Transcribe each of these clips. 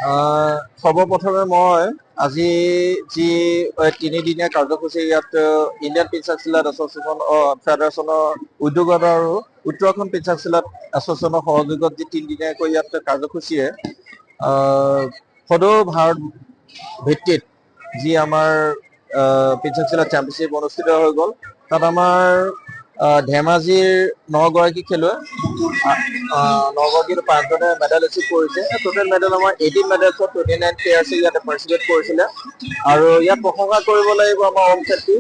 সৰ্বপ্ৰথমে মই আজি যি তিনিদিনীয়া কাৰ্যসূচী ইয়াত ইণ্ডিয়ান পিঞ্চাক চিলাট এছ'চিয়েশ্যন ফেডাৰেশ্যনৰ উদ্যোগত আৰু উত্তৰাখণ্ড পিঞ্চাক চিলাট এছ'চিয়েশ্যনৰ সহযোগত যি তিনিদিনীয়াকৈ ইয়াত কাৰ্যসূচীয়ে সদৌ ভাৰত ভিত্তিত যি আমাৰ পিঞ্চাক চিলাট চেম্পিয়নশ্বিপ অনুষ্ঠিত হৈ গ'ল। তাত আমাৰ ধেমাজিৰ 9গৰাকী খেলুৱৈ 5জনে মেডেল এচিভ কৰিছে। টোটেল মেডেল আমাৰ 18 মেডেলছত 29 প্লেয়াৰ্ছে ইয়াতে পাৰ্টিচিপেট কৰিছিলে। আৰু ইয়াত প্ৰশংসা কৰিব লাগিব আমাৰ Om Chhetri,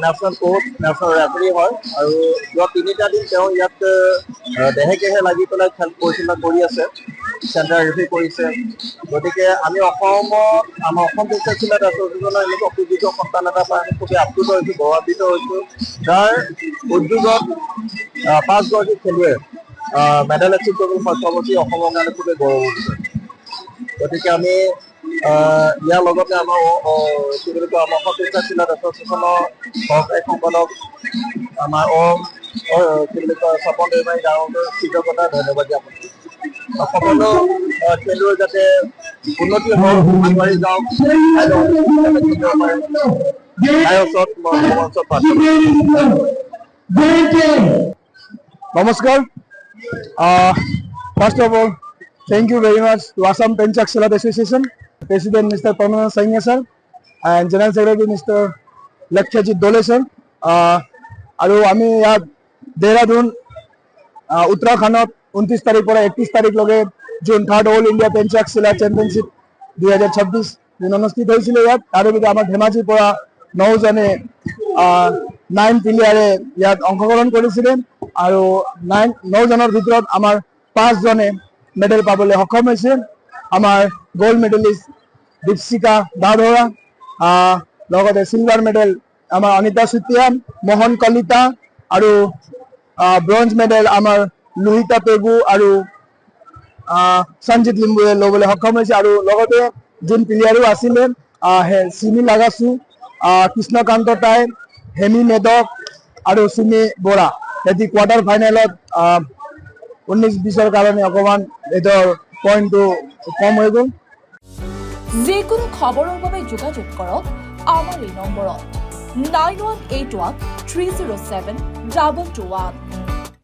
national coach, national referee হয়। আৰু যোৱা 3টা দিন তেওঁ ইয়াত দেহে কেহে লাগি পেলাই খেল পৰিচালনা কৰি আছে, চেণ্টাৰ ৰেফাৰী কৰিছে। গতিকে আমি অসমত আমাৰ অসম পিঞ্চাক চিলাট এছ'চিয়েশ্যনৰ এনেকুৱা সুযোগ্য সন্তান এটা পাই আমি খুবেই আপ্লুত হৈছোঁ, গৌৰৱান্বিত হৈছোঁ। যাৰ উদ্যোগত 5গৰাকী খেলুৱৈ মেডেল এচিভ কৰিবলৈ সক্ষম হৈছে, অসমৰ কাৰণে খুবেই গৌৰৱৰ বিষয়। গতিকে আমি ইয়াৰ লগতে আমাৰ কি বুলি কয় আমাৰ অসম পিঞ্চাক চিলাট এছ'চিয়েশ্যনৰ সহকাৰী সম্পাদক আমাৰ কি বুলি কয় স্বপন দৈমাৰী ডাঙৰকৈ কৃতজ্ঞতা ধন্যবাদ জ্ঞাপন কৰিছোঁ। সকলো খেলুৱৈ যাতে উন্নতি হওক, আগবাঢ়ি যাওক, Namaskar. First of all, thank you very much to Assam Penchak Silat Association, President Mr. Pranay Sainya sir, and General Secretary Mr. Lakshajit Dole sir. আৰু আমি ইয়াত দেহৰাদুন উত্তৰাখণ্ডত 29 তাৰিখ পৰা 31 তাৰিখলৈকে June 3rd all India Pencak silat championship 2026 অনুষ্ঠিত হৈছিলে ইয়াত। তাৰে ভিতৰত আমাৰ ধেমাজিৰ পৰা 9জনে 9 প্লেয়াৰে ইয়াত অংশগ্ৰহণ কৰিছিলে আৰু 9জনৰ ভিতৰত আমাৰ 5জনে মেডেল পাবলৈ সক্ষম হৈছে। আমাৰ গ'ল্ড মেডেলিষ্ট দীপশিকা দাধৰা, লগতে চিলভাৰ মেডেল আমাৰ অনিতা চুতীয়া, মোহন কলিতা, আৰু ব্ৰঞ্জ মেডেল আমাৰ লোহিতা পেগু আৰু সঞ্জিত লিম্বুৱে ল'বলৈ সক্ষম হৈছে। আৰু লগতে যোন প্লেয়াৰো আছিলে চিমি লাগাচু, কৃষ্ণকান্ত টাই, হেমি মেদক আৰু চুমি বৰা, সিহঁতি কোৱাৰ্টাৰ ফাইনেলত 19-20ৰ কাৰণে অকণমান এইটোৰ পইণ্টটো কম হৈ গ'ল। যিকোনো খবৰৰ বাবে যোগাযোগ কৰক আমাৰ এই নম্বৰত 9181 307 221।